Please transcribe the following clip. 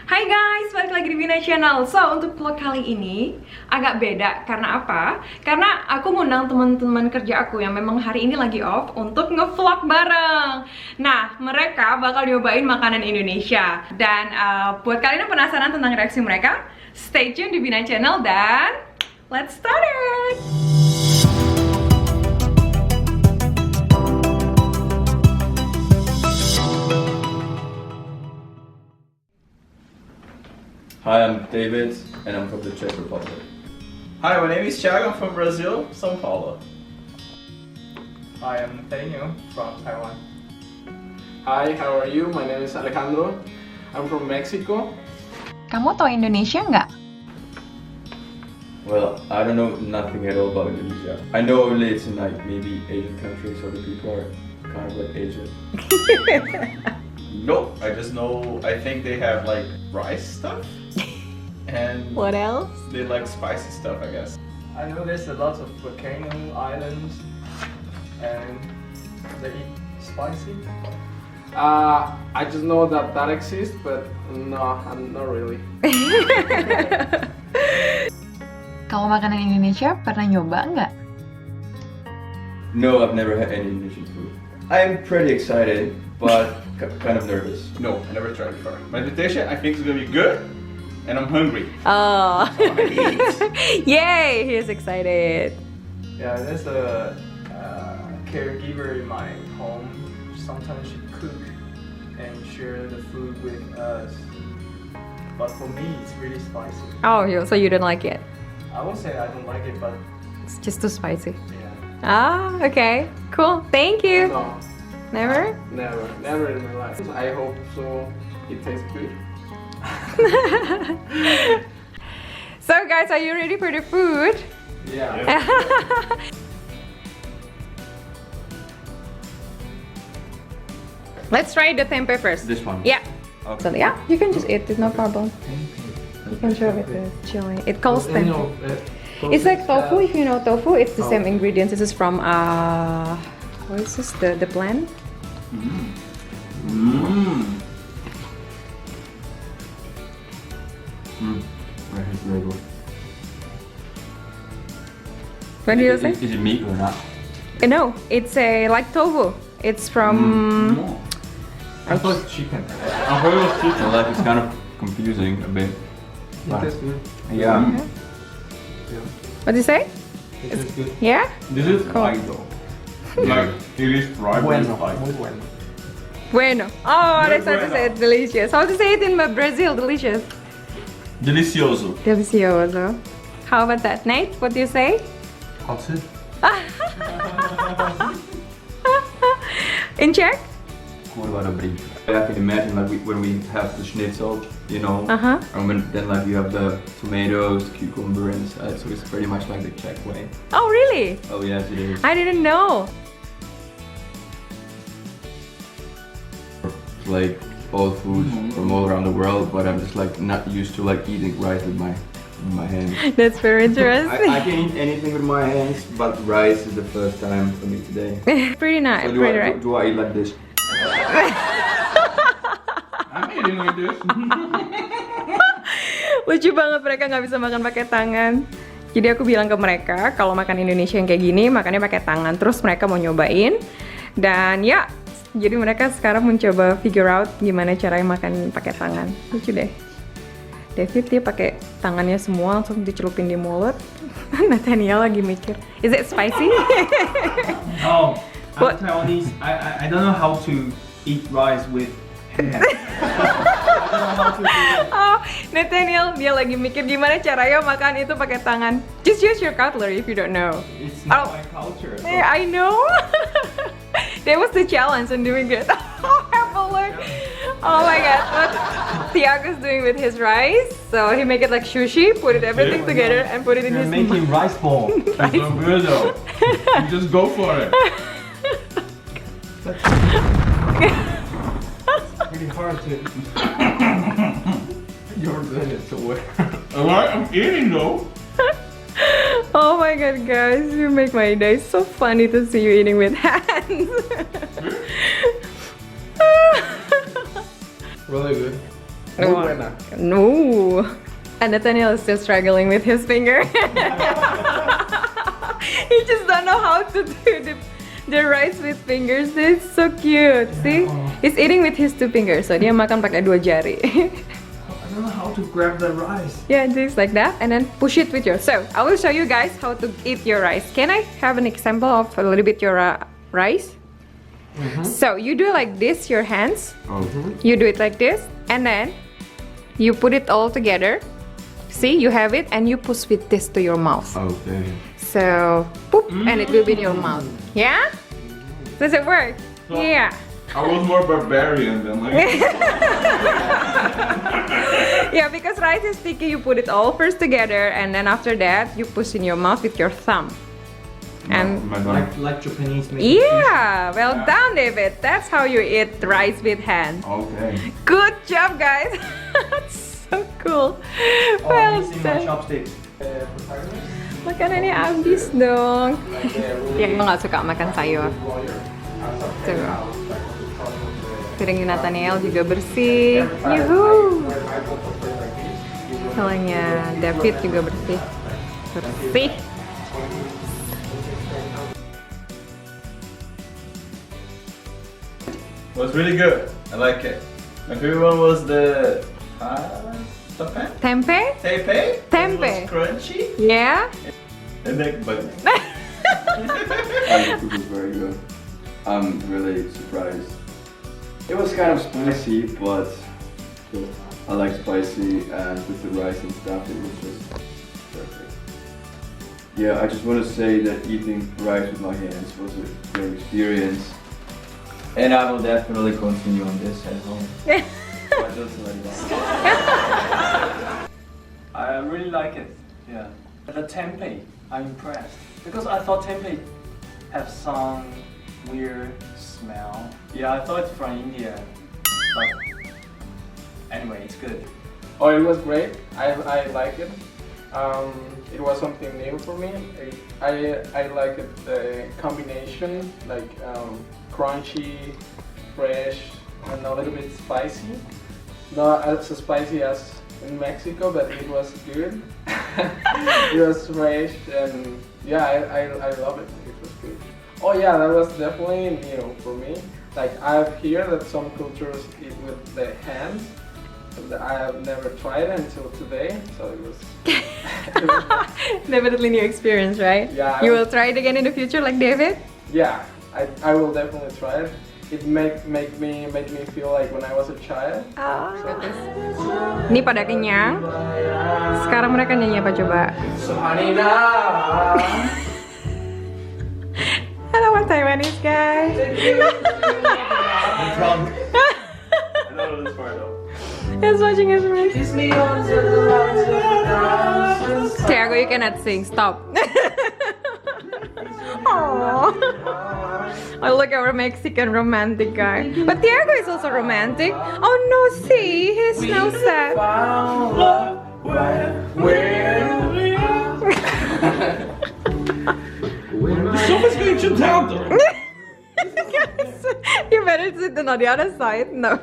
Hai guys, balik lagi di Bina Channel. So, untuk vlog kali ini agak beda. Karena apa? Karena aku ngundang teman-teman kerja aku yang memang hari ini lagi off untuk nge-vlog bareng. Nah, mereka bakal nyobain makanan Indonesia. Dan buat kalian yang penasaran tentang reaksi mereka, stay tune di Bina Channel dan let's start it! Hi, I'm David, and I'm from the Czech Republic. Hi, my name is Thiago. I'm from Brazil, São Paulo. Hi, I'm Nathaniel from Taiwan. Hi, how are you? My name is Alejandro. I'm from Mexico. Kamu tahu Indonesia nggak? Well, I don't know nothing at all about Indonesia. I know only it's in like maybe Asian countries, so the people are kind of like Asian. Nope, I just know, I think they have like rice stuff. And What else? they like spicy stuff, I guess. I know there's a lot of volcano islands and they eat spicy. I just know that exists, but no, I'm not really. Kalau makanan Indonesia pernah nyoba nggak? No, I've never had any Indonesian food. I'm pretty excited, but kind of nervous. No, I never tried before. My invitation, I think it's gonna be good, and I'm hungry. Oh, So I eat. yay! He is excited. Yeah, there's a caregiver in my home. Sometimes she cook and share the food with us. But for me, it's really spicy. Oh, so you don't like it? I won't say I don't like it, but It's just too spicy. yeah. Ah, okay, cool. Thank you. No, Never? never in my life. I hope so. It tastes good. So guys, are you ready for the food? Yeah. Let's try the tempeh first. This one? Yeah. Okay. So yeah, you can just eat it, no problem. You can show it with chili. It calls tempeh. It's like tofu. If you know tofu, it's the same ingredients. This is from what is this? The plant? Very good. What do you say? Is it meat or not? No, it's a like tofu. It's from. I thought it's chicken. I heard it was chicken. Like it's kind of confusing a bit. It tastes good. Yeah. What do you say? It tastes good. Yeah. This is Cool. fried though. Like, it is fried, but it's fried. Muy bueno. Bueno. Oh, Muy that's how to bueno. say it. Delicious. How to say it in Brazil? Delicious. Delicioso. Delicioso. How about that, Nate? What do you say? 好吃. In Czech? Kurva dobrý. I can imagine like when we have the schnitzel, you know, Uh-huh. and then like you have the tomatoes, cucumber inside, so it's pretty much like the Czech way. Oh, really? Oh yes, it is. I didn't know. Like all foods from all around the world, but I'm just like not used to like eating rice with my hands. That's very interesting. I can eat anything with my hands, but rice is the first time for me today. Pretty nice. So Pretty right. do I eat like this? I'm eating like this. Lucu banget, mereka nggak bisa makan pakai tangan. Jadi aku bilang ke mereka kalau makan Indonesia yang kayak gini makannya pakai tangan. Terus mereka mau nyobain dan ya, jadi mereka sekarang mencoba figure out gimana caranya makan pakai tangan. Lucu deh. David dia pakai tangannya semua langsung dicelupin di mulut. Nathaniel lagi mikir, is it spicy? No, What? I'm Taiwanese. I don't know how to eat rice with hands. I don't know how to do it. Oh, Nathaniel dia lagi mikir gimana caranya makan itu pakai tangan. Just use your cutlery if you don't know. It's not Oh. my culture. Yeah, I know. That was the challenge in doing it. Have a look. Oh my god, what Tiago's doing with his rice. So he make it like sushi, put it everything together and put it in You're his making mouth. rice ball. It's so good though. You just go for it. Really hard to. You're doing it so well. Alright, I'm eating though. Oh my god, guys, you make my day. So funny to see you eating with hands. Really good. Muy buena. No. And Nathaniel is still struggling with his finger. He just don't know how to do the rice with fingers. It's so cute. See? He's eating with his 2 fingers. So dia makan pakai 2 jari. I don't know how to grab the rice. Yeah, just like that, and then push it with your. So I will show you guys how to eat your rice. Can I have an example of a little bit your rice? So you do like this, your hands. You do it like this, and then you put it all together. See, you have it, and you push with this to your mouth. Okay. So, poop, and it will be in your mouth. Yeah? Does it work? Yeah. I was more barbarian than like. Yeah, because rice is sticky, you put it all first together, and then after that, you push in your mouth with your thumb. And Like Japanese make yeah, well done, David. That's how you eat rice with hands. Okay. Good job, guys. That's so cool. Well Using my done. chopsticks. Makanannya habis dong. Ya, gue nggak suka makan sayur. Tuh. Piring Nathaniel juga bersih. Yuhu. Salahnya David juga bersih. Bersih. It was really good. I like it. My favorite one was the temen? Tempe? Tepe. Tempe. It was crunchy. Yeah. And then but The food was very good. I'm really surprised. It was kind of spicy, but I like spicy, and with the rice and stuff, it was just perfect. Yeah, I just want to say that eating rice with my hands was a great experience, and I will definitely continue on this at home. But just like that. I really like it. Yeah. The tempeh, I'm impressed because I thought tempeh have some weird smell. Yeah, I thought it's from India, but anyway, it's good. Oh, it was great. I like it. It was something new for me. I like it, the combination, like crunchy, fresh, and a little bit spicy. Not as spicy as in Mexico, but it was good. It was fresh, and yeah, I love it. It was good. Oh yeah, that was definitely new for me. Like I've heard that some cultures eat with the hands, but I have never tried it until today, so it was. Definitely new experience, right? Yeah. You will try it again in the future, like David? Yeah, I will definitely try it. It make me feel like when I was a child. Ini pada kenyang. Sekarang mereka nyanyi apa coba? Hello, what Taiwanese guys? I'm drunk. I know this part though. He's watching his friends. Tiago, you cannot sing. Stop. Aww. Oh, look at our Mexican romantic guy. But Tiago is also romantic. Oh no, see, he's now sad. Someone's going to town though. You better sit on the other side. No.